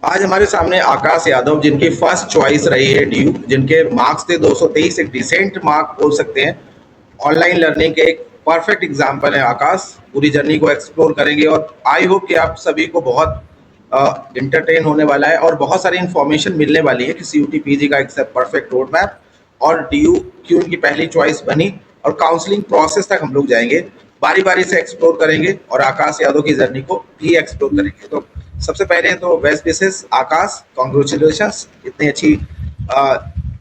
आज हमारे सामने आकाश यादव, जिनकी फर्स्ट चॉइस रही है डीयू, जिनके मार्क्स थे 223, एक डिसेंट मार्क बोल सकते हैं। ऑनलाइन लर्निंग के एक परफेक्ट एग्जाम्पल है आकाश। पूरी जर्नी को एक्सप्लोर करेंगे और आई होप कि आप सभी को बहुत इंटरटेन होने वाला है और बहुत सारी इन्फॉर्मेशन मिलने वाली है कि सीयूटी पीजी का एक परफेक्ट रोड मैप और डीयू क्यों उनकी पहली चॉइस बनी और काउंसलिंग प्रोसेस तक हम लोग जाएंगे, बारी बारी से एक्सप्लोर करेंगे और आकाश यादव की जर्नी को भी एक्सप्लोर करेंगे। तो सबसे पहले तो बेस्ट विशेस आकाश, कॉन्ग्रेचुलेशंस इतनी अच्छी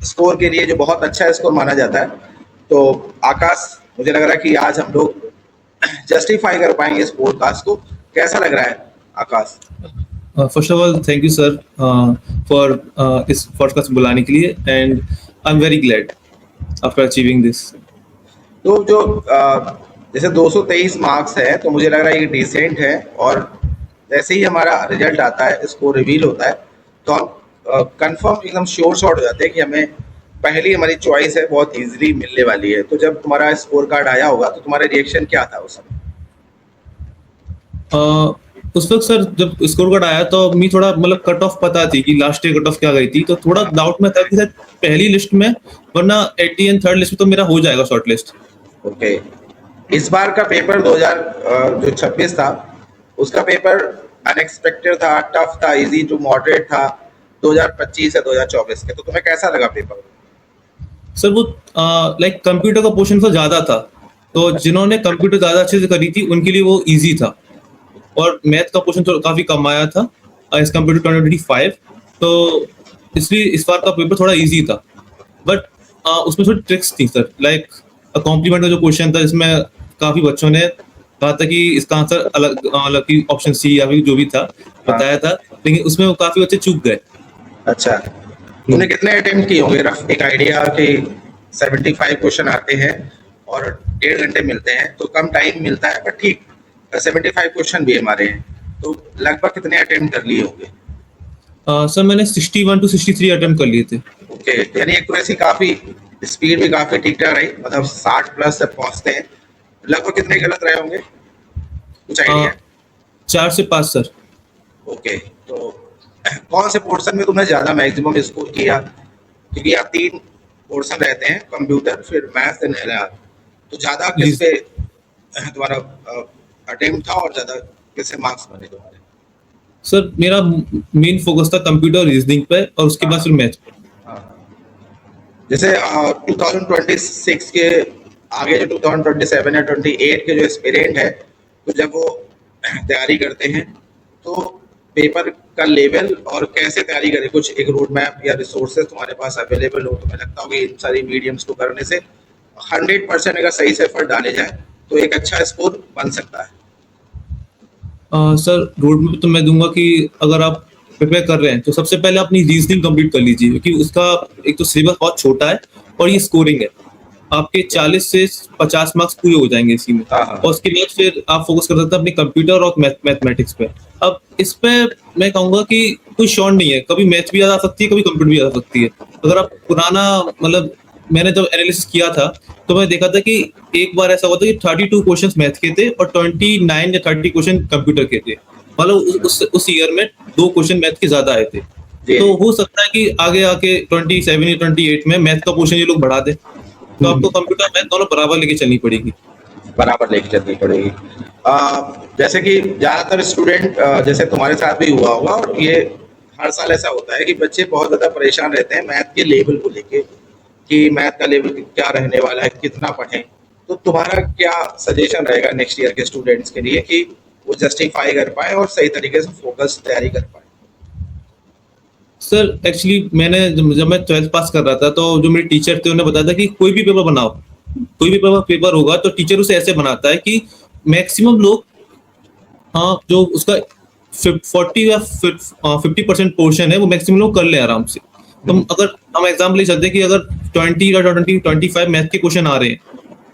स्कोर के लिए, जो बहुत अच्छा स्कोर माना जाता है। तो आकाश, मुझे लग रहा है कि आज हम लोग जस्टिफाई कर पाएंगे इस पॉडकास्ट को। कैसा लग रहा है Akash? First of all thank you sir for इस पॉडकास्ट बुलाने के लिए, and I am very glad after achieving this. तो जो जैसे 223 मार्क्स है, तो मुझे लग रहा है ये डिसेंट है, और जैसे ही हमारा रिजल्ट आता है, इसको रिवील होता है, तो हम कंफर्म एकदम श्योर शॉट हो जाते हैं कि हमें पहली हमारी चॉइस है बहुत इजीली मिलने वाली है। तो जब तुम्हारा स्कोर कार्ड आया होगा तो तुम्हारा रिएक्शन क्या था उस समय? उस वक्त सर जब स्कोर कार्ड आया तो मैं थोड़ा मतलब कट ऑफ पता थी कि लास्ट ईयर कट ऑफ क्या गई थी, तो थोड़ा डाउट में था कि शायद पहली लिस्ट में, वरना at the and third list में तो मेरा हो जाएगा शॉर्ट लिस्ट। ओके, इस बार का पेपर 2026 था, उसका पेपर अनएक्सपेक्टेड था, टफ था, इजी टू मॉडरेट था 2025 से 2024 के। तो तुम्हें कैसा लगा पेपर? सर वो लाइक कंप्यूटर का पोर्शन तो ज्यादा था, तो जिन्होंने कंप्यूटर ज्यादा अच्छे से करी थी उनके लिए वो इजी था, और मैथ का पोर्शन तो काफी कम आया था एज कम्पेयर टू 2025, तो इसलिए इस बार का पेपर थोड़ा इजी था। बट उसमें थोड़ी ट्रिक्स थी सर, लाइक कॉम्प्लीमेंट का जो क्वेश्चन था, इसमें काफी बच्चों ने कहा था कि इसका आंसर अलग अलग की ऑप्शन सी या फिर जो भी था बताया था, लेकिन उसमें वो काफी बच्चे चूक गए। अच्छा, तुमने कितने अटेम्प्ट किए होंगे? रफ एक आइडिया कि 75 क्वेश्चन आते हैं और 1.5 घंटे मिलते हैं, तो कम टाइम मिलता है, बट ठीक 75 क्वेश्चन भी हमारे हैं, तो लगभग कितने अटेम्प्ट कर लिए होंगे? सर मैंने 61 to 63 अटेम्प्ट कर लिए थे। ओके, यानी एक्यूरेसी काफी, स्पीड भी काफी ठीक ठाक रही, मतलब 60 प्लस जब पहुंचते हैं। लगभग कितने गलत रहे होंगे, कुछ आइडिया? 4 से 5 सर। ओके, तो कौन से पोर्शन में तुमने ज्यादा मैक्सिमम स्कोर किया? क्योंकि यहाँ 3 पोर्शन रहते हैं, कंप्यूटर, फिर मैथ्स एंड एलआर, तो ज्यादा किस पे तुम्हारा अटेम्प्ट था और ज्यादा किससे मार्क्स बने तुम्हारे? सर मेरा मेन फोकस था कंप्यूटर और रीजनिंग पे, और उसके बाद फिर मैथ पे। जैसे 2026 के आगे जो 2027 या 28 के जो एस्पिरेंट है, तो जब वो तैयारी करते हैं तो पेपर का लेवल और कैसे तैयारी करें, कुछ एक रोड मैप या रिसोर्सेज तुम्हारे पास अवेलेबल हो? तो मैं लगता हूँ कि इन सारी मीडियम्स को करने से 100% अगर सही से एफर्ट डाले जाए तो एक अच्छा स्कोर बन सकता है। सर रोड मैप तो मैं दूंगा कि अगर आप प्रिपेयर कर रहे हैं तो सबसे पहले अपनी रीजनिंग कंप्लीट कर लीजिए, क्योंकि उसका एक तो सिलेबस बहुत छोटा है और ये स्कोरिंग है, आपके 40 से 50 मार्क्स पूरे हो जाएंगे इसी में। और उसके बाद फिर आप फोकस कर सकते हैं अपने कंप्यूटर और मैथमेटिक्स पे। अब इस पे मैं कहूंगा कि कोई शॉर्ट नहीं है, कभी मैथ भी आ सकती है, कभी कंप्यूटर भी आ सकती है। अगर आप पुराना मतलब मैंने जब एनालिसिस किया था तो मैं देखा था कि एक बार ऐसा हुआ था कि 32 क्वेश्चंस मैथ के थे और 29 या 30 क्वेश्चन कंप्यूटर के थे, मतलब उस ईयर में 2 क्वेश्चन मैथ के ज्यादा आए थे। तो हो सकता है कि आगे आके 27 या 28 में मैथ का पोर्शन ये लोग बढ़ा दे, तो आपको कंप्यूटर मैथ दोनों बराबर लेके चलनी पड़ेगी। बराबर लेके चलनी पड़ेगी। जैसे कि ज्यादातर स्टूडेंट, जैसे तुम्हारे साथ भी हुआ होगा, और ये हर साल ऐसा होता है कि बच्चे बहुत ज्यादा परेशान रहते हैं मैथ के लेवल को लेके, कि मैथ का लेवल क्या रहने वाला है, कितना पढ़ें। तो तुम्हारा क्या सजेशन रहेगा नेक्स्ट ईयर के स्टूडेंट्स के लिए कि वो जस्टिफाई कर पाए और सही तरीके से फोकस तैयारी कर पाए? सर एक्चुअली मैंने जब मैं 12th पास कर रहा था तो जो मेरे टीचर थे उन्होंने बताया था कि कोई भी पेपर बनाओ, कोई भी पेपर होगा तो टीचर उसे ऐसे बनाता है कि मैक्सिमम लोग जो उसका 40 या 50% पोर्शन है वो मैक्सिमम लोग कर ले आराम से। तो अगर हम एग्जाम्पल ले सकते हैं कि अगर 20 या 25 मैथ के क्वेश्चन आ रहे हैं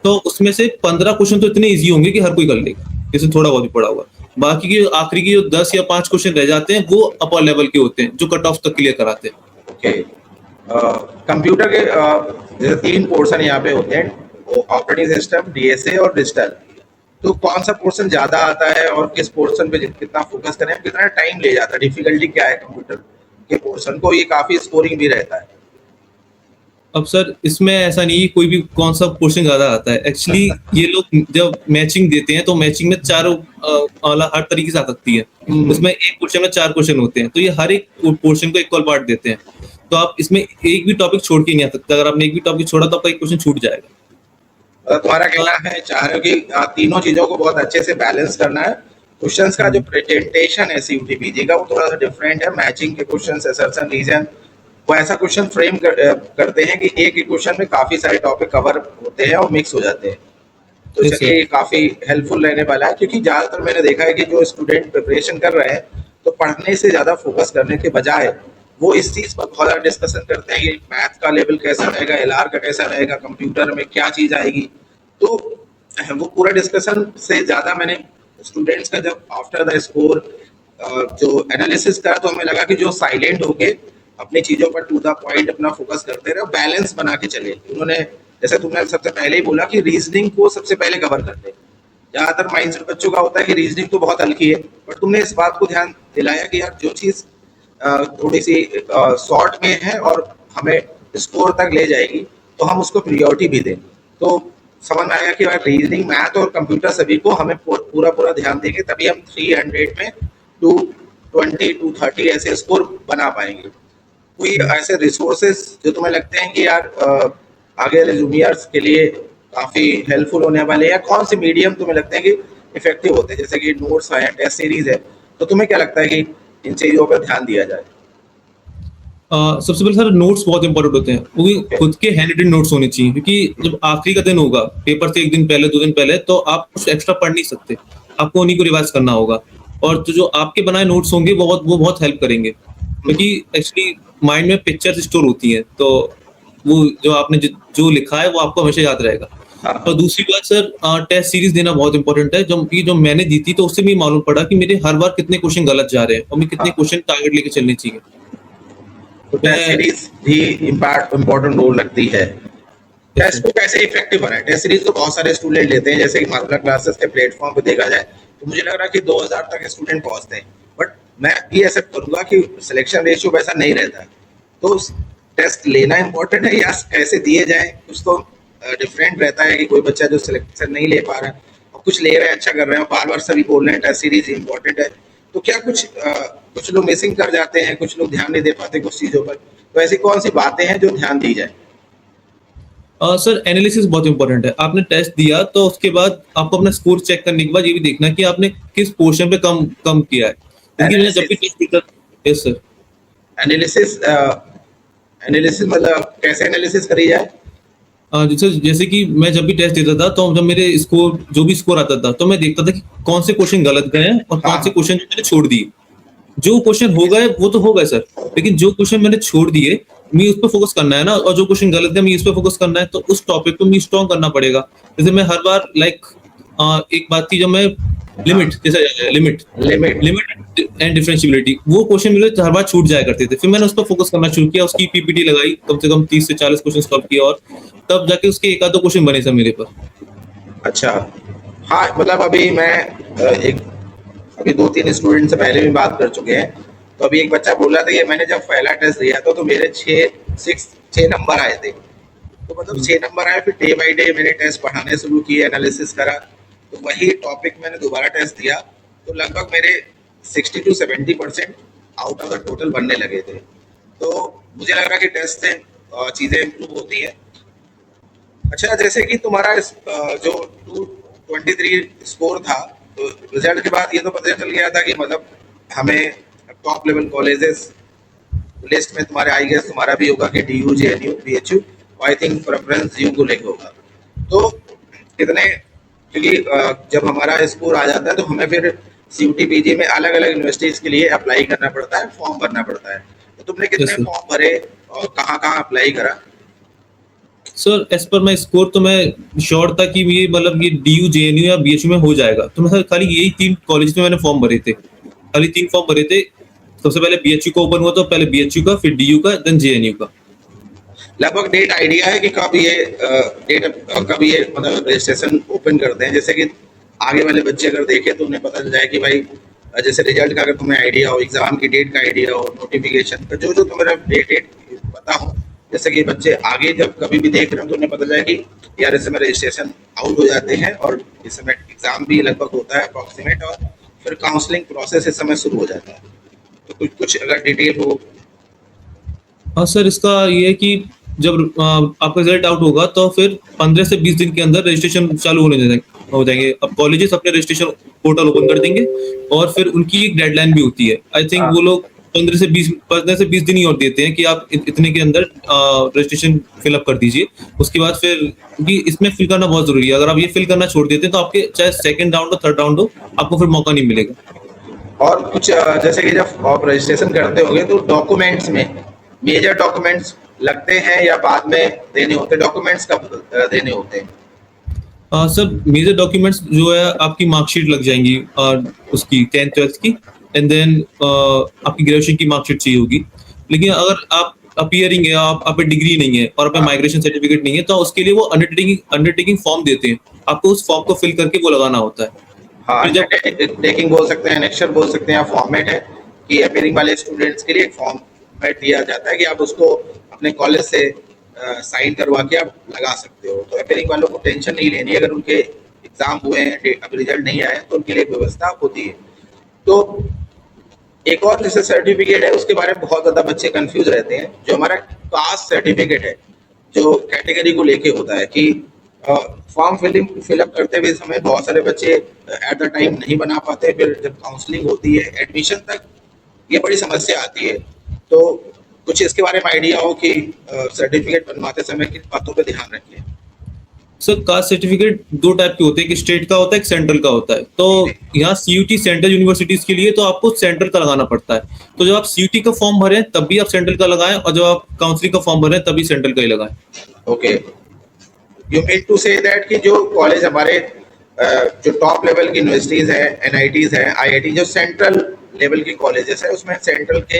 तो उसमें से 15 क्वेश्चन तो इतने इजी होंगे कि हर कोई कर लेगा, जैसे थोड़ा बहुत भी पढ़ा होगा। बाकी के आखिरी के जो 10 या 5 क्वेश्चन रह जाते हैं वो अपर लेवल के होते हैं, जो कट ऑफ तक क्लियर कराते हैं। ओके, कंप्यूटर के जैसे 3 पोर्शन यहाँ पे होते हैं, ऑपरेटिंग सिस्टम, डीएसए और डिजिटल। तो कौन सा पोर्शन ज्यादा आता है और किस पोर्शन पे कितना फोकस करें, कितना टाइम ले जाता है, डिफिकल्टी क्या है कंप्यूटर के पोर्शन को, ये काफी स्कोरिंग भी रहता है। अब सर इसमें ऐसा नहीं है कोई भी कौन सा पोर्शन ज्यादा आता है। एक्चुअली ये लोग जब मैचिंग देते हैं तो मैचिंग में चारों हर तरीके से आ सकती है। उसमें एक क्वेश्चन में 4 क्वेश्चन होते हैं, तो ये हर एक पोर्शन को इक्वल पार्ट देते हैं। तो आप इसमें एक भी टॉपिक छोड़ के नहीं आ सकते। अगर आपने एक भी टॉपिक छोड़ा तो आपका एक क्वेश्चन छूट जाएगा। तुम्हारा कहना है, चाह रहे हो कि तीनों चीजों को बहुत अच्छे से बैलेंस करना है। क्वेश्चंस का जो प्रेजेंटेशन है सीयूटीपीजी का वो थोड़ा सा डिफरेंट है। मैचिंग के क्वेश्चंस, असर्शन, रीजन, वो ऐसा क्वेश्चन फ्रेम करते हैं कि एक ही क्वेश्चन में काफी सारे टॉपिक कवर होते हैं और मिक्स हो जाते हैं। तो Yes, चलिए ये काफी हेल्पफुल रहने वाला है, क्योंकि ज्यादातर मैंने देखा है कि जो स्टूडेंट प्रिपरेशन कर रहे हैं तो पढ़ने से ज्यादा फोकस करने के बजाय वो इस चीज पर बहुत ज्यादा डिस्कशन करते हैं कि मैथ का लेवल कैसा रहेगा, एलआर का कैसा रहेगा, कंप्यूटर में क्या चीज आएगी। तो वो पूरा डिस्कशन से ज्यादा मैंने स्टूडेंट्स का जब आफ्टर द स्कोर जो एनालिसिस करा तो हमें लगा कि जो साइलेंट होके अपनी चीजों पर टू द पॉइंट अपना फोकस करते रहे, बैलेंस बना के चले। उन्होंने, जैसे तुमने सबसे पहले ही बोला कि रीजनिंग को सबसे पहले कवर कर ले। ज्यादातर माइंडसेट बच्चों का होता है कि रीजनिंग तो बहुत हल्की है, बट तुमने इस बात को ध्यान दिलाया कि यार जो चीज थोड़ी सी शॉर्ट में है और हमें स्कोर तक ले जाएगी तो हम उसको प्रियोरिटी भी दें। तो समझ में आया कि यार रीजनिंग, मैथ और कंप्यूटर सभी को हमें पूरा पूरा ध्यान देंगे, तभी हम 300 में 220 230 ऐसे स्कोर बना पाएंगे। कोई ऐसे रिसोर्सेज जो तुम्हें लगते हैं कि यार आगे रिज्यूमियर्स के लिए काफी हेल्पफुल होने वाले, या कौन से मीडियम तुम्हें लगते हैं कि इफेक्टिव होते हैं, जैसे कि नोट्स है, टेस्ट सीरीज है, तो तुम्हें क्या लगता है कि इन चीजों पर ध्यान दिया जाए? सबसे पहले सर नोट्स बहुत इंपॉर्टेंट होते हैं, वो भी खुद के हैंड रिटन नोट्स होने चाहिए, क्योंकि जब आखिरी का दिन होगा पेपर से एक दिन पहले 2 दिन पहले, तो आप कुछ एक्स्ट्रा पढ़ नहीं सकते, आपको उन्हीं को रिवाइज करना होगा। और तो जो आपके बनाए नोट्स होंगे वो बहुत हेल्प करेंगे, क्योंकि एक्चुअली माइंड में पिक्चर्स स्टोर होती हैं, तो वो जो आपने जो लिखा है वो आपको हमेशा याद रहेगा। हाँ। और दूसरी बात सर, टेस्ट सीरीज देना बहुत इंपॉर्टेंट है। जो मैंने दी थी तो उससे भी मालूम पड़ा कि मेरे हर बार कितने क्वेश्चन गलत जा रहे हैं और मैं कितने हाँ। क्वेश्चन टारगेट लेके चलने चाहिए। तो टेस्ट सीरीज भी इम्पोर्टेंट रोल रखती है। टेस्ट को कैसे इफेक्टिव बनाए? टेस्ट सीरीज तो बहुत सारे स्टूडेंट लेते हैं, जैसे कि मार्वल क्लासेस के प्लेटफॉर्म पे देखा जाए तो मुझे लग रहा है कि 2000 तक स्टूडेंट पहुंचते हैं, बट मैं भी एक्सेप्ट करूंगा कि सिलेक्शन रेशियो वैसा नहीं रहता। तो टेस्ट लेना इंपॉर्टेंट है या कैसे दिए जाए? कुछ तो डिफरेंट रहता है कि कोई बच्चा जो सिलेक्शन नहीं ले पा रहा है और कुछ ले रहे हैं, अच्छा कर रहे हैं, बार बार सभी बोल रहे हैं टेस्ट सीरीज इंपॉर्टेंट है, तो क्या कुछ लोग मिसिंग कर जाते हैं, कुछ लोग ध्यान नहीं दे पाते कुछ चीजों पर, तो ऐसी कौन सी बातें हैं जो ध्यान दी जाए? सर एनालिसिस बहुत इंपॉर्टेंट है। आपने टेस्ट दिया तो उसके बाद आपको अपना स्कोर चेक करने के बाद ये भी देखना है कि आपने किस पोर्शन पे कम किया है, क्योंकि मैंने जब भी टेस्ट दिया, यस सर, एनालिसिस मतलब कैसे एनालिसिस करी जाए? जैसे कि मैं जब भी टेस्ट देता था तो जब मेरे स्कोर जो भी स्कोर आता था तो मैं देखता था कि कौन से क्वेश्चन गलत गए हैं और कौन से क्वेश्चन मैंने छोड़ दिए। जो क्वेश्चन हो गए वो तो हो गए सर, लेकिन जो क्वेश्चन मैंने छोड़ दिए मैं उस पर फोकस करना है ना, और जो क्वेश्चन गलत है मैं इस पर फोकस करना है, तो उस टॉपिक पे मैं स्ट्रॉन्ग करना पड़ेगा। जैसे मैं हर बार एक बात थी, जब मैं लिमिट एंड डिफरेंशियबिलिटी, वो क्वेश्चन मेरे हर बार छूट जाया करते थे। फिर मैंने उस पर फोकस करना शुरू किया, उसकी पीपीटी लगाई, कम से कम 30 से 40 क्वेश्चन सॉल्व किए और तब जाके उसके एक आध दो क्वेश्चन बने सर मेरे पर। अच्छा, हाँ, मतलब अभी 2-3 स्टूडेंट से पहले भी बात कर चुके हैं, तो अभी एक बच्चा बोल रहा था कि मैंने जब पहला टेस्ट दिया तो मेरे 6 नंबर आए थे। तो मतलब 6 नंबर आए, फिर डे बाई डे मैंने टेस्ट पढ़ाने शुरू किए, एनालिसिस करा, तो वही टॉपिक मैंने दोबारा टेस्ट दिया तो लगभग मेरे 60 to 70% out of the total बनने लगे थे। तो मुझे लग रहा है कि टेस्ट से चीजें इम्प्रूव होती है। अच्छा, जैसे कि तुम्हारा जो 223 स्कोर था, तो रिजल्ट के बाद ये तो पता चल गया था कि मतलब हमें टॉप लेवल कॉलेजेस लिस्ट में तुम्हारे आई गेस तुम्हारा भी होगा कि DU, JNU, BHU, I think preference you को लेकर होगा। तो कितने, क्योंकि जब हमारा स्कोर आ जाता है तो हमें फिर CUT-PG में अलग अलग यूनिवर्सिटीज के लिए अप्लाई करना पड़ता है, फॉर्म भरना पड़ता है। तो तुमने कितने फॉर्म भरे और कहाँ अप्लाई करा? सर एज पर माई स्कोर तो मैं श्योर था कि ये मतलब ये DU, JNU या BHU में हो जाएगा, तो मैं खाली यही 3 कॉलेज में मैंने फॉर्म भरे थे, खाली 3 फॉर्म भरे थे। सबसे पहले BHU का ओपन हुआ, तो पहले BHU का, फिर DU का, देन JNU का। लगभग डेट आइडिया है कि कब ये मतलब रजिस्ट्रेशन ओपन करते हैं? जैसे कि आगे वाले बच्चे अगर देखें तो उन्हें पता चल जाए कि भाई जैसे रिजल्ट का अगर तुम्हें आइडिया हो, एग्जाम की डेट का आइडिया हो, नोटिफिकेशन का जो जो तुम्हें डेट पता हो, जैसे कि बच्चे आगे जब कभी भी देख रहे हो तो उन्हें पता जाए कि यार इस समय रजिस्ट्रेशन आउट हो जाते हैं और इस समय एग्जाम भी लगभग होता है अप्रॉक्सीमेट, और फिर काउंसलिंग प्रोसेस इस समय शुरू हो जाता है। तो कुछ कुछ अगर डिटेल हो। हाँ सर, इसका ये है कि जब आपका रिजल्ट आउट होगा तो फिर 15 से 20 दिन के अंदर रजिस्ट्रेशन चालू हो जाएंगे। अब कॉलेजेस अपने रजिस्ट्रेशन पोर्टल ओपन कर देंगे और फिर उनकी एक डेडलाइन भी होती है। आई थिंक वो लोग 15 से 20 दिन ही और देते हैं कि आप इतने के अंदर रजिस्ट्रेशन फिलअप कर दीजिए। उसके बाद फिर, क्योंकि इसमें फिल करना बहुत जरूरी है, अगर आप ये फिल करना छोड़ देते हैं तो आपके चाहे सेकंड राउंड हो थर्ड राउंड हो, आपको फिर मौका नहीं मिलेगा। और कुछ जैसे कि जब आप रजिस्ट्रेशन करते होंगे तो डॉक्यूमेंट्स में मेजर डॉक्यूमेंट्स लगते हैं या बाद में देने होते हैं? डॉक्यूमेंट्स कब देने होते हैं? सर मेजर डॉक्यूमेंट्स जो है आपकी मार्कशीट लग जाएंगी और उसकी 10th 12th की, एंड देन आपकी ग्रेजुएशन की मार्कशीट चाहिए होगी। लेकिन अगर आप अपीयरिंग है, आप पे डिग्री नहीं है और आप पे माइग्रेशन सर्टिफिकेट नहीं है, तो उसके लिए वो अंडरटेकिंग फॉर्म देते हैं, आपको उस फॉर्म को फिल करके वो लगाना होता है। हाँ, फिर जब अंडरटेकिंग बोल सकते हैं, एनेक्चर बोल सकते हैं, या फॉर्मेट है कि अपीयरिंग वाले स्टूडेंट्स के लिए एक फॉर्मेट दिया जाता है कि आप उसको अपने कॉलेज से साइन करवा के आप लगा सकते हो। तो अपीयरिंग वालों को टेंशन नहीं लेनी है, अगर उनके एग्जाम हुए हैं अभी रिजल्ट नहीं आया तो उनके लिए एक व्यवस्था होती है। तो एक और जैसे सर्टिफिकेट है उसके बारे में बहुत ज्यादा बच्चे कंफ्यूज रहते हैं, जो हमारा कास्ट सर्टिफिकेट है, जो कैटेगरी को लेके होता है कि फॉर्म फिलअप करते हुए समय बहुत सारे बच्चे एट द टाइम नहीं बना पाते, फिर जब काउंसलिंग होती है एडमिशन तक ये बड़ी समस्या आती है। तो कुछ इसके बारे में आइडिया हो कि सर्टिफिकेट बनवाते समय किन बातों पे ध्यान रखिए? सर कास्ट सर्टिफिकेट दो टाइप के होते हैं, एक स्टेट का होता है, एक सेंट्रल का होता है। तो यहाँ सीयूटी सेंट्रल यूनिवर्सिटीज के लिए तो आपको सेंट्रल का लगाना पड़ता है। तो जब आप सीयूटी का फॉर्म भरें तब भी आप सेंट्रल का लगाएं, और जब आप काउंसलिंग का फॉर्म भरें तभी सेंट्रल का ही लगाएं। Okay, you mean to say that कि जो कॉलेज हमारे जो टॉप लेवल की यूनिवर्सिटीज है, एनआईटीज है, आईआईटी, जो सेंट्रल लेवल की कॉलेजेस है उसमें सेंट्रल के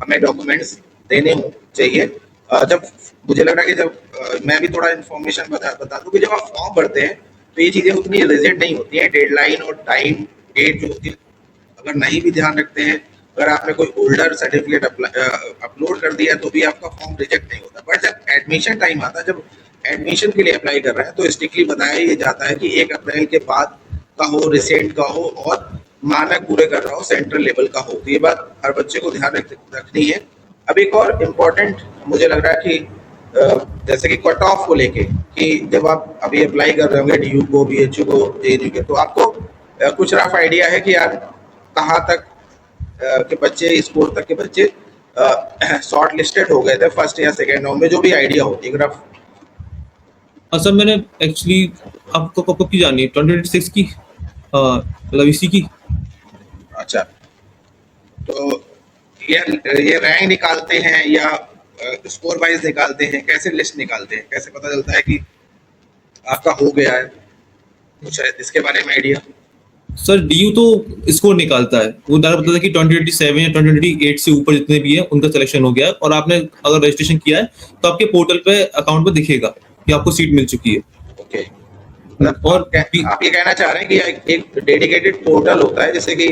हमें डॉक्यूमेंट्स देने चाहिए। जब मुझे लग रहा है कि जब मैं भी थोड़ा इन्फॉर्मेशन बता दूं कि जब आप फॉर्म भरते हैं तो ये चीज़ें उतनी रिजिड नहीं होती हैं। डेडलाइन और टाइम डेट जो होती है अगर नहीं भी ध्यान रखते हैं, अगर आपने कोई ओल्डर सर्टिफिकेट अपलोड कर दिया तो भी आपका फॉर्म रिजेक्ट नहीं होता। बट जब एडमिशन टाइम आता है, जब एडमिशन के लिए अप्लाई कर रहे हैं, तो स्ट्रिक्टली बताया ये जाता है कि 1 अप्रैल के बाद का हो, रिसेंट का हो और मानक पूरे कर रहा हो, सेंट्रल लेवल का हो। तो ये बात हर बच्चे को ध्यान रखनी है। अब एक और इम्पोर्टेंट मुझे लग रहा है कि जैसे कि कट ऑफ को लेके, कि जब आप अभी अप्लाई कर रहे होंगे डीयू को, बीएचयू को, जेएनयू के, तो आपको कुछ रफ आइडिया है कि यार कहाँ तक के बच्चे, स्कोर तक के बच्चे शॉर्ट लिस्टेड हो गए थे फर्स्ट या सेकेंड राउंड में, जो भी आइडिया होती है रफ? सर मैंने एक्चुअली आपको कब की जानी है, 2026 की, मतलब इसी की। अच्छा, तो ये रैंक निकालते हैं या स्कोर वाइज निकालते हैं? कैसे लिस्ट निकालते हैं? कैसे पता चलता है कि आपका हो गया है? कुछ है इसके बारे में आइडिया? सर डीयू तो स्कोर निकालता है, वो डायरेक्ट बताता है कि 2027 या 2028 से ऊपर जितने भी है उनका सिलेक्शन हो गया है, और आपने अगर रजिस्ट्रेशन किया है तो आपके पोर्टल पे, अकाउंट पे दिखेगा कि आपको सीट मिल चुकी है। ओके, और आप ये कहना चाह रहे हैं कि एक डेडिकेटेड पोर्टल होता है, जैसे कि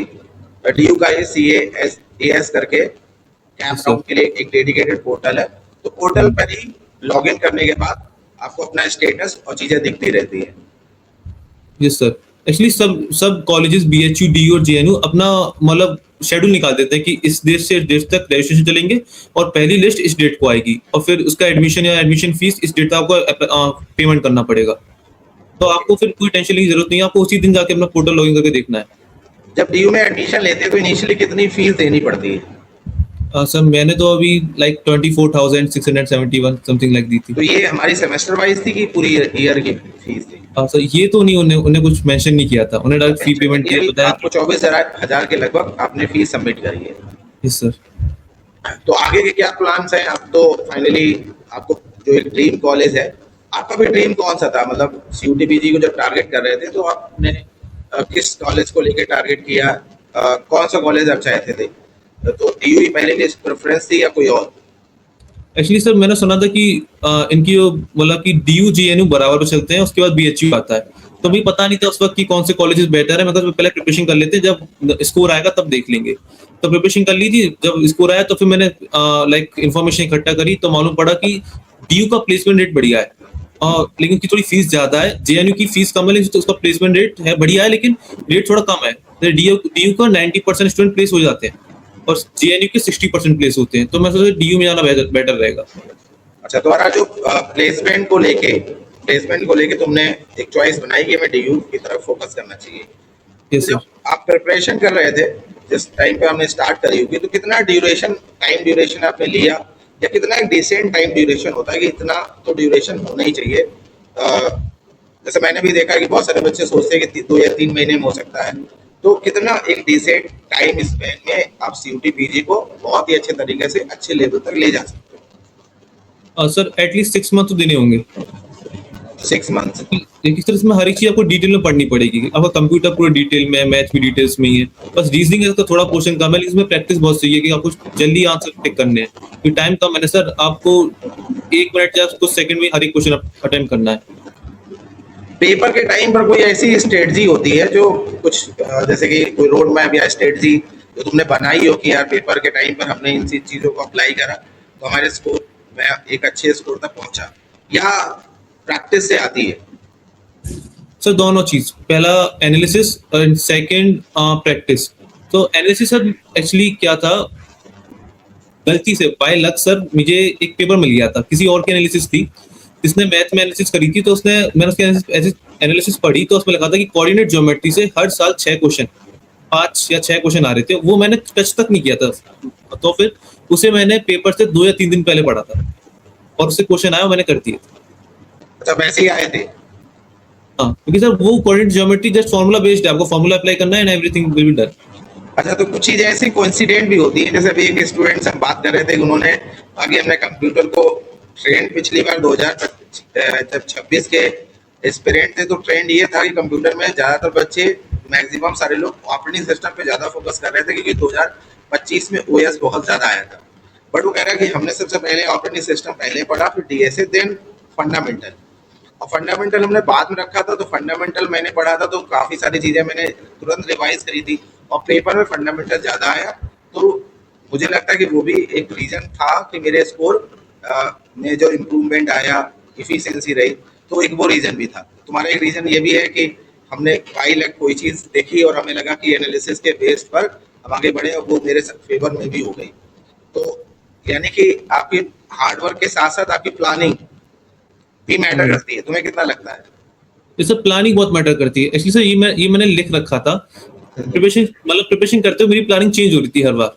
डीयू का CAS करके कैंप राउंड के लिए एक डेडिकेटेड पोर्टल है, तो पोर्टल पर ही लॉगिन करने के बाद आपको अपना स्टेटस और चीजें दिखती रहती है। यस सर, एक्चुअली सब कॉलेजेस, बीएचयू, डीयू और जेएनयू अपना मतलब शेड्यूल निकाल देते हैं कि इस डेट से डेट तक रजिस्ट्रेशन चलेंगे और पहली लिस्ट इस डेट को आएगी, और फिर उसका एडमिशन या एडमिशन फीस इस डेट तक आपको पेमेंट करना पड़ेगा। तो आपको फिर कोई टेंशन की जरूरत नहीं है, आपको उसी दिन जाके अपना पोर्टल लॉगिन करके देखना है। जब डीयू में एडमिशन लेते हैं तो इनिशियली कितनी फीस देनी पड़ती है? सर मैंने तो अभी लाइक 24,671 समथिंग लाइक दी थी। तो ये हमारी सेमेस्टर वाइज थी कि पूरी ईयर की फीस थी? सर ये तो नहीं, उन्हें कुछ मेंशन नहीं किया था, उन्हें डायरेक्ट फी पेमेंट किया, बताया आपको 24,000 के लगभग आपने फीस सबमिट करी है। Yes sir. तो आगे के क्या प्लान्स हैं? आप तो फाइनली आपको जो एक ड्रीम कॉलेज है, आपका भी ड्रीम कौन सा था? मतलब CUTPG को जब टारगेट कर रहे थे तो आपने किस कॉलेज को लेकर टारगेट किया? कौन सा कॉलेज आप चाहते थे? तो डीयू ही पहले की प्रेफरेंस थी या कोई और? एक्चुअली सर मैंने सुना था कि इनकी मतलब कि डीयू जेएनयू बराबर पे चलते हैं, उसके बाद बीएचयू आता है। तो मुझे पता नहीं था उस वक्त कि कौन से कॉलेजेस बेटर है। मैं कहा पहले प्रिपरेशन कर लेते हैं, जब स्कोर आएगा तब देख लेंगे। तो प्रिपरेशन कर ली थी, जब स्कोर आया तो फिर मैंने लाइक इन्फॉर्मेशन इकट्ठा करी, तो मालूम पड़ा कि डीयू का प्लेसमेंट रेट बढ़िया है, लेकिन उसकी थोड़ी फीस ज्यादा है। जेएनयू की फीस कम है, लेकिन तो उसका प्लेसमेंट रेट है बढ़िया है, लेकिन रेट थोड़ा कम है। तो डीयू का 90% स्टूडेंट प्लेस हो जाते हैं और जेएनयू के 60% प्लेस होते हैं। तो मैं सोचा डीयू में जाना बेटर रहेगा। अच्छा, तुम्हारा जो प्लेसमेंट को लेके तुमने एक चॉइस बनाई कि हमें डीयू की तरफ फोकस करना चाहिए। यस जब सर। आप प्रिपरेशन कर रहे थे, जिस टाइम पे हमने स्टार्ट करी होगी, तो कितना टाइम ड्यूरेशन आपने लिया, या कितना एक डिसेंट टाइम ड्यूरेशन होता है कि इतना तो ड्यूरेशन होना ही चाहिए? जैसे मैंने भी देखा कि बहुत सारे बच्चे सोचते हैं कि 2 या 3 महीने में हो सकता है। तो कितना एक डिसेंट टाइम स्पेन में आप सीयूटी पीजी को बहुत ही अच्छे तरीके से अच्छे लेवल तक ले जा सकते हो? सर एटलीस्ट 6 मंथ तो देने होंगे। 6 मंथ्स। देखिए सर, इसमें हर एक चीज आपको डिटेल में पढ़नी पड़ेगी। आपका कंप्यूटर पूरा डिटेल में है, मैथ भी डिटेल्स में ही है। बस रीजनिंग है तो थोड़ा पोर्शन कम है, लेकिन इसमें प्रैक्टिस बहुत चाहिए कि आपको जल्दी आंसर टिक करने हैं, क्योंकि टाइम कम है ना सर। आपको 1 मिनट या कुछ सेकंड में हर एक क्वेश्चन अटेम्प्ट करना है। पेपर के टाइम पर कोई ऐसी स्ट्रेटजी होती है जो कुछ जैसे कि कोई रोड मैप या स्ट्रेटजी जो तुमने बनाई हो कि यार पेपर के टाइम पर हमने इन चीज़ों को अप्लाई करा तो हमारे स्कोर में एक अच्छे स्कोर तक पहुंचा, या प्रैक्टिस से आती है? सर दोनों चीज, पहला एनालिसिस और सेकंड प्रैक्टिस। तो एनालिसिस सर एक्चुअली क्या था, गलती से बाय लक सर मुझे एक पेपर मिल गया था, किसी और की एनालिसिस थी जिसने मैथ में एनालिसिस करी थी। तो मैंने उसकी एनालिसिस पढ़ी, तो उसमें लिखा था कि कोऑर्डिनेट ज्योमेट्री से हर साल 6 क्वेश्चन, 5 या 6 क्वेश्चन आ रहे थे। वो मैंने टच तक नहीं किया था, तो फिर उसे मैंने पेपर से 2 या 3 दिन पहले पढ़ा था और उससे क्वेश्चन आया, मैंने कर दिए। अच्छा, वैसे ही आए थे? हाँ, क्योंकि सर वो coordinate geometry just formula based है, आपको फार्मूला अप्लाई करना है and everything will be done. अच्छा, तो कुछ चीजें ऐसी कोइंसिडेंट भी होती है, जैसे अभी एक स्टूडेंट से हम बात कर रहे थे, उन्होंने आगे हमने कंप्यूटर को ट्रेंड पिछली बार 2026 के एस्पिरेंट थे, तो ट्रेंड ये था कि कंप्यूटर में ज्यादातर बच्चे, मैक्सिमम सारे लोग ऑपरेटिंग सिस्टम पे ज्यादा फोकस कर रहे थे, क्योंकि 2025 में ओएस बहुत ज्यादा आया था। बट वो कह रहा है कि हमने सबसे पहले ऑपरेटिंग सिस्टम पहले पढ़ा, फिर डीएसए, देन फंडामेंटल। और फंडामेंटल हमने बाद में रखा था, तो फंडामेंटल मैंने पढ़ा था तो काफ़ी सारी चीज़ें मैंने तुरंत रिवाइज करी थी, और पेपर में फंडामेंटल ज़्यादा आया। तो मुझे लगता है कि वो भी एक रीज़न था कि मेरे स्कोर में जो इम्प्रूवमेंट आया, इफिशियंसी रही, तो एक वो रीज़न भी था। तुम्हारा एक रीज़न ये भी है कि हमने बाई लक कोई चीज़ देखी और हमें लगा कि एनालिसिस के बेस पर हम आगे बढ़े, और वो मेरे फेवर में भी हो गई। तो यानी कि आपकी हार्डवर्क के साथ साथ आपकी प्लानिंग भी मैटर करती है। तुम्हें कितना लगता है? ये सब प्लानिंग बहुत मैटर करती है एक्चुअली सर। ये मैंने लिख रखा था। प्रिपरेशन करते हुए मेरी प्लानिंग चेंज हो रही थी हर बार,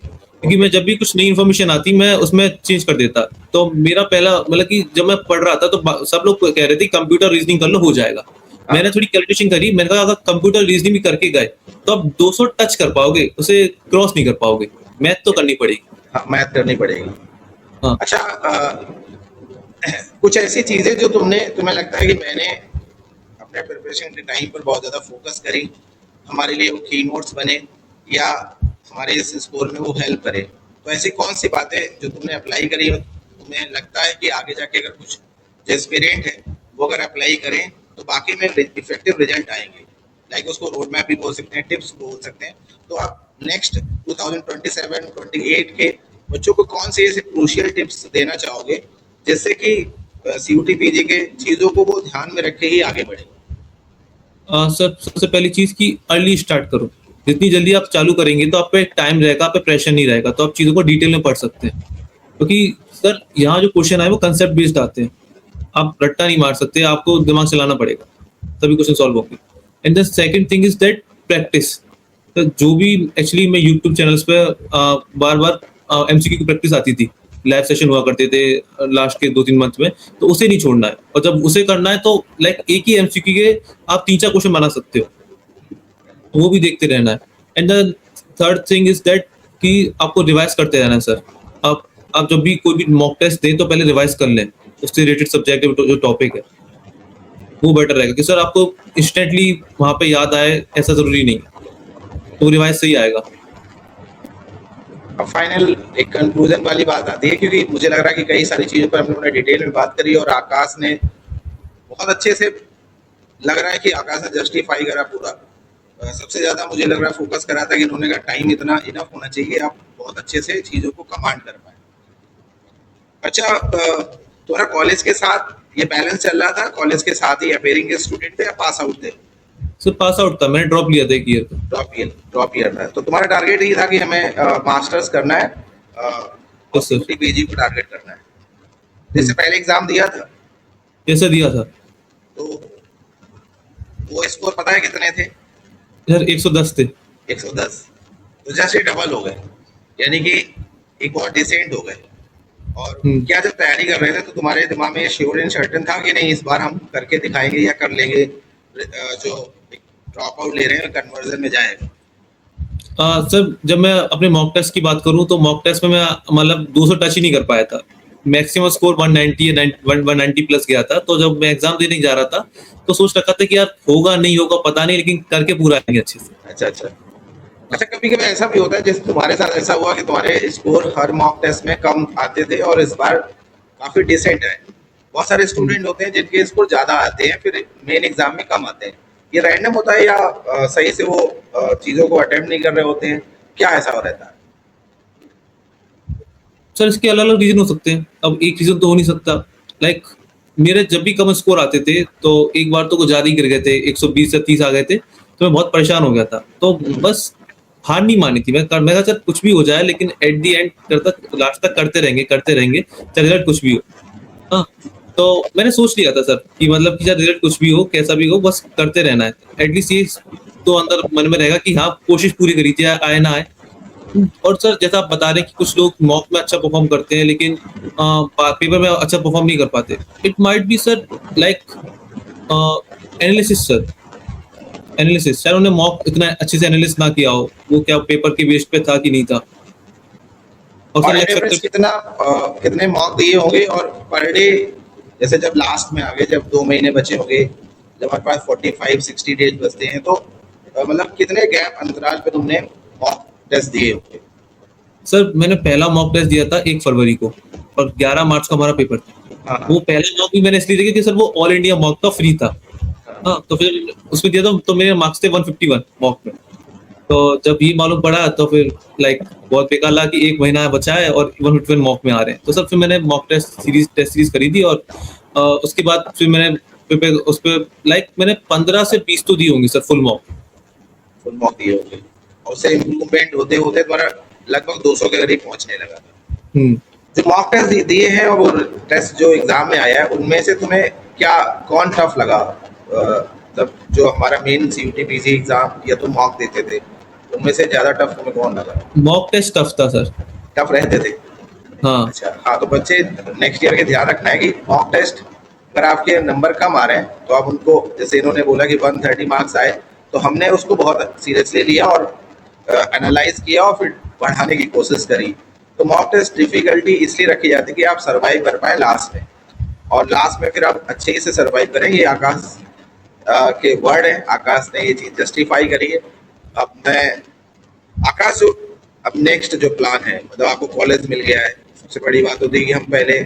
क्योंकि मैं जब भी कुछ नई इन्फॉर्मेशन आती मैं उसमें चेंज कर देता। तो मेरा पहला कि जब मैं पढ़ रहा था तो सब लोग कह रहे थे कंप्यूटर रीजनिंग कर लो, हो जाएगा। मैंने थोड़ी कैलकुलेशन करी, मैंने कहा अगर कंप्यूटर रीजनिंग भी करके गए तो आप 200 टच कर पाओगे, उसे क्रॉस नहीं कर पाओगे। मैथ तो करनी पड़ेगी। हाँ, मैथ करनी पड़ेगी। हाँ। अच्छा, कुछ ऐसी चीजें जो तुम्हें लगता है कि मैंने अपने प्रिपरेशन के टाइम पर बहुत ज्यादा फोकस करी, हमारे लिए वो की नोट्स बने, या हमारे इस स्कोर में वो हेल्प करे, तो ऐसी कौन सी बातें जो तुमने अप्लाई करी और तुम्हें लगता है कि आगे जाके अगर कुछ जो एस्पिरेंट है वो अगर अप्लाई करें तो बाकी में इफेक्टिव रिजल्ट आएंगे? लाइक उसको रोड मैप भी बोल सकते हैं, टिप्स बोल सकते हैं। तो आप नेक्स्ट 2027-28 के बच्चों को कौन से ऐसे क्रूशियल टिप्स देना चाहोगे जिससे कि सीयूटी पीजी के चीज़ों को वो ध्यान में रख के ही आगे बढ़े? सर सबसे पहली चीज की अर्ली स्टार्ट करो। जितनी जल्दी आप चालू करेंगे तो आप पे टाइम रहेगा, आप पे प्रेशर नहीं रहेगा, तो आप चीजों को डिटेल में पढ़ सकते हैं। क्योंकि सर यहाँ जो क्वेश्चन आए वो कंसेप्ट बेस्ड आते हैं, आप रट्टा नहीं मार सकते, आपको दिमाग चलाना पड़ेगा तभी क्वेश्चन सॉल्व होंगे। And the second thing is that practice. तो जो भी एक्चुअली मैं यूट्यूब चैनल्स पे बार बार एमसीक्यू की प्रैक्टिस आती थी, लाइव सेशन हुआ करते थे लास्ट के 2-3 मंथ में, तो उसे नहीं छोड़ना है। और जब उसे करना है तो लाइक एक ही एमसीक्यू के आप 3-4 क्वेश्चन बना सकते हो, तो वो भी देखते रहना है। And the third thing is that कि आपको रिवाइज करते रहना है सर। आप जब भी कोई भी मॉक टेस्ट दें तो पहले रिवाइज कर लें, उससे रिलेटेड सब्जेक्ट जो टॉपिक है वो बेटर रहेगा। कि सर आपको इंस्टेंटली वहाँ पे याद आए ऐसा जरूरी नहीं, तो रिवाइज से ही आएगा। अब फाइनल एक कंक्लूजन वाली बात आती है, क्योंकि मुझे लग रहा है कि कई सारी चीज़ों पर हमने डिटेल में बात करी और आकाश ने बहुत अच्छे से लग रहा है कि आकाश ने जस्टिफाई करा पूरा। सबसे ज़्यादा मुझे लग रहा है फोकस करा था कि इन्होंने कहा टाइम इतना इनफ होना चाहिए, आप बहुत अच्छे से चीज़ों को कमांड कर पाए। अच्छा, तुम्हारा कॉलेज के साथ ये बैलेंस चल रहा था, कॉलेज के साथ ही अपेयरिंग के स्टूडेंट थे या पास आउट थे? सर पास आउट था, मैंने ड्रॉप लिया था एक ईयर का। ड्रॉप ईयर था, तो तुम्हारा टारगेट ये था कि हमें मास्टर्स करना है और यस सर। सीयूटी पीजी को टारगेट करना है। इससे हम्म, पहले एग्जाम दिया था, कैसे दिया था? तो वो स्कोर पता है कितने थे? सर 110 थे। 110, तो जस्ट ये डबल हो गए, यानी कि एक बहुत डिसेंट हो गए। और हम्म। क्या जब तैयारी कर रहे थे तो तुम्हारे दिमाग में श्योर एंड सर्टेन था कि नहीं इस बार हम करके दिखाएंगे या कर लेंगे, जो ड्रॉप आउट ले रहे हैं कन्वर्जन में जाएगा? सर जब मैं अपने मॉक टेस्ट की बात करूं तो मॉक टेस्ट में मैं मतलब 200 टच ही नहीं कर पाया था। मैक्सिमम स्कोर 190 या 190 प्लस गया था। तो जब मैं एग्जाम देने जा रहा था तो सोच रखा था कि यार होगा नहीं होगा पता नहीं, लेकिन करके पूरा आएंगे अच्छे से। अच्छा अच्छा। अच्छा, कभी कभी ऐसा भी होता है जैसे तुम्हारे साथ ऐसा हुआ कि तुम्हारे स्कोर हर मॉक टेस्ट में कम आते थे और इस बार काफी डिसेंट है। बहुत सारे स्टूडेंट होते हैं जिनके स्कोर ज्यादा आते हैं फिर मेन एग्जाम में कम आते हैं। ये रैंडम होता है या सही से वो चीजों को अटेम्प्ट नहीं कर रहे होते हैं, क्या ऐसा हो रहता है? सर इसके अलग अलग रीजन हो सकते हैं, अब एक रीजन तो हो नहीं सकता। लाइक मेरे जब भी कम स्कोर आते थे तो एक बार तो कुछ ज्यादा ही गिर गए थे, 120 या 30 आ गए थे, तो मैं बहुत परेशान हो गया था। तो बस हार नहीं मानी थी, मैं कहा सर कुछ भी हो जाए लेकिन एट दी एंड लास्ट तक करते रहेंगे चाहे रिजल्ट कुछ भी हो। हाँ, तो मैंने सोच लिया था सर कि मतलब कि चाहे रिजल्ट कुछ भी हो कैसा भी हो बस करते रहना है। एटलीस्ट ये तो अंदर मन में रहेगा कि हाँ कोशिश पूरी करी थी, आए ना आए। और सर जैसा आप बता रहे हैं कि कुछ लोग मॉक में अच्छा परफॉर्म करते हैं लेकिन पेपर में अच्छा परफॉर्म नहीं कर पाते। It might be sir like analysis sir, analysis शायद उन्होंने मॉक इतना अच्छे से एनालिसिस ना किया हो, वो क्या पेपर के बेस पे था कि नहीं था। और सर और लग एवरेज सकता है कितने मॉक दिए होंगे और पर डे, जैसे जब लास्ट में आ गए, जब 2 महीने बचे होंगे, जब हमारे पास 45-60 डेज बचते हैं, तो मतलब कितने गैप अंतराल पे तुमने मॉक टेस्ट दिए होंगे? सर मैंने पहला मॉक टेस्ट दिया था 1 फरवरी को और 11 मार्च का हमारा पेपर था। हाँ वो पहला मॉक भी मैंने इसलिए दिया क्योंकि सर वो ऑल इंडिया मॉक का फ्री था। हाँ, तो फिर उसमें दिया था तो मेरे मार्क्स थे 151 मॉक में। तो जब ये मालूम पड़ा तो फिर लाइक बहुत बेकार लगा कि 1 महीना बचा है और 151 मॉक में आ रहे हैं। तो सर फिर मैंने मॉक टेस्ट सीरीज करी थी और उसके बाद फिर मैंने उस पर लाइक मैंने 15 से 20 तो दिए होंगे सर फुल मॉक दिए होंगे, और उससे इम्प्रूवमेंट होते होते तुम्हारा लगभग 200 के करीब पहुंचने लगा था। मॉक। जो मॉक टेस्ट दिए हैं और वो टेस्ट जो एग्जाम में आया है, उनमें से तुम्हें क्या कौन टफ लगा? मतलब जो हमारा मेन सीयूटी पीजी एग्जाम या तुम मॉक देते थे, उनमें से ज्यादा टफ तुम्हें कौन लगा? मॉक टेस्ट टफ था सर। टफ रहते थे? हाँ अच्छा, हाँ, तो बच्चे नेक्स्ट ईयर के ध्यान रखना है कि मॉक टेस्ट अगर आपके नंबर कम आ रहे हैं तो आप उनको, जैसे इन्होंने बोला कि 130 मार्क्स आए, तो हमने उसको बहुत सीरियसली लिया और एनालाइज किया और फिर बढ़ाने की कोशिश करी। तो मॉक टेस्ट डिफिकल्टी इसलिए रखी जाती है कि आप सर्वाइव कर पाए लास्ट में, और लास्ट में फिर आप अच्छे से सर्वाइव करें। ये आकाश के वर्ड है, आकाश ने ये चीज़ जस्टिफाई करी है। अब मैं आकाश, अब नेक्स्ट जो प्लान है, मतलब आपको कॉलेज मिल गया है, सबसे बड़ी बात होती है कि हम पहले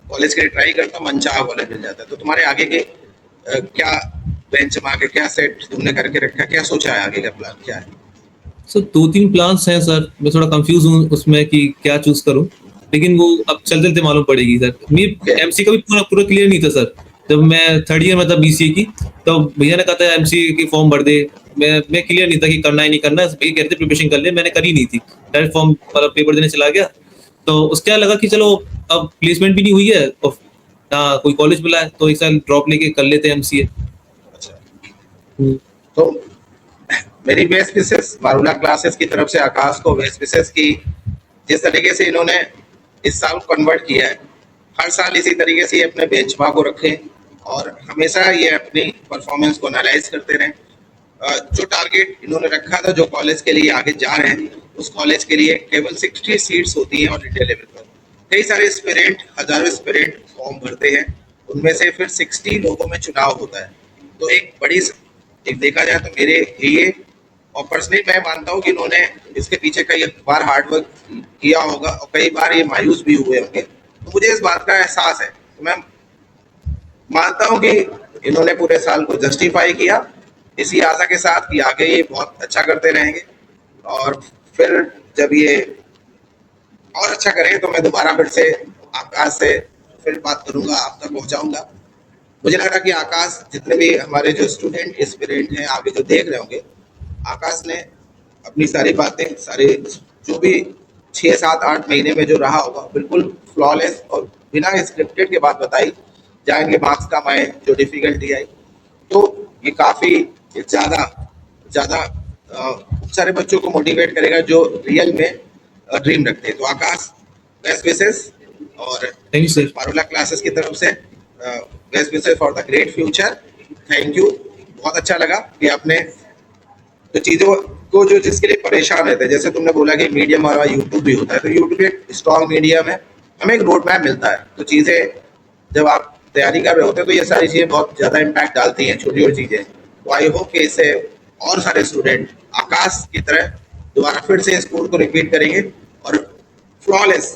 कॉलेज के लिए ट्राई करते हैं, मनचाहा कॉलेज मिल जाता है। तो तुम्हारे आगे के क्या बेंचमार्क है, क्या सेट तुमने करके रखा है, क्या सोचा है, आगे का प्लान क्या है? सर 2-3 प्लान्स हैं सर, मैं थोड़ा कंफ्यूज हूँ उसमें कि क्या चूज करूँ, लेकिन वो अब चलते चलते मालूम पड़ेगी सर। मेरी एमसी का भी पूरा क्लियर नहीं था सर। जब मैं 3rd ईयर में था बीसीए की, तो भैया ने कहा था एमसी की फॉर्म भर दे। मैं क्लियर नहीं था कि करना है नहीं करना है, भैया कहते प्रिपरेशन कर ले, मैंने करी नहीं थी, डायरेक्ट फॉर्म मतलब पेपर देने चला गया। तो उसके लगा कि चलो अब प्लेसमेंट भी नहीं हुई है और ना कोई कॉलेज मिला है, तो एक साल ड्रॉप लेके कर लेते हैं एमसीए। अच्छा, तो मेरी बेस्ट विशेष मारूला क्लासेस की तरफ से आकाश को बेस्ट विशेष की, जिस तरीके से इन्होंने इस साल कन्वर्ट किया है, हर साल इसी तरीके से ये अपने बेंचमार्क को रखें और हमेशा ये अपनी परफॉर्मेंस को एनालाइज करते रहें। जो टारगेट इन्होंने रखा था, जो कॉलेज के लिए आगे जा रहे हैं, उस कॉलेज के लिए केवल 60 सीट्स होती हैं ऑल इंडिया लेवल पर। कई सारे एस्पिरेंट, हजारों एस्पिरेंट फॉर्म भरते हैं, उनमें से फिर 60 लोगों में चुनाव होता है। तो एक देखा जाए तो मेरे लिए, और पर्सनली मैं मानता हूँ कि इन्होंने इसके पीछे कई बार हार्डवर्क किया होगा और कई बार ये मायूस भी हुए होंगे। तो मुझे इस बात का एहसास है। तो मैं मानता हूं कि इन्होंने पूरे साल को जस्टिफाई किया, इसी आशा के साथ कि आगे ये बहुत अच्छा करते रहेंगे और फिर जब ये और अच्छा करें तो मैं दोबारा फिर से आकाश से फिर बात करूंगा, आप तक पहुंचाऊंगा। मुझे लग रहा कि आकाश, जितने भी हमारे जो स्टूडेंट एस्पिरेंट हैं आगे जो देख रहे होंगे, आकाश ने अपनी सारी बातें, सारे जो भी 6, 7, 8 महीने में जो रहा होगा बिल्कुल फ्लॉलेस और बिना स्क्रिप्टेड के बात बताई, जहाँ इनके मार्क्स कम आए, जो डिफिकल्टी आई, तो ये काफ़ी ज़्यादा ज़्यादा सारे बच्चों को मोटिवेट करेगा जो रियल में ड्रीम रखते हैं। तो आकाश, बेस्ट विशेस और थैंक यू सर। पारुला क्लासेस की तरफ से best wishes for the great future. Thank you. बहुत अच्छा लगा कि आपने तो चीज़ों को, जो जिसके लिए परेशान रहते हैं, जैसे तुमने बोला कि मीडियम और यूट्यूब भी होता है, तो यूट्यूब एक स्ट्रॉन्ग मीडियम है, हमें एक रोड मैप मिलता है। तो चीज़ें जब आप तैयारी कर रहे होते हैं तो ये सारी चीज़ें बहुत ज़्यादा इम्पैक्ट डालती हैं, छोटी छोटी चीज़ें। तो आई होप कि इससे और सारे स्टूडेंट आकाश की तरह दोबारा फिर से इस कोर्स को रिपीट करेंगे और फ्लॉलेस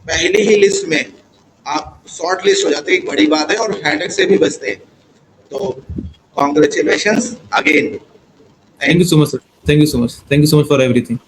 पहली ही लिस्ट में आप शॉर्ट लिस्ट हो जाते हैं, एक बड़ी बात है, और हेडेक से भी बचते हैं। तो congratulations again. Thank you so much sir. Thank you so much. Thank you so much for everything.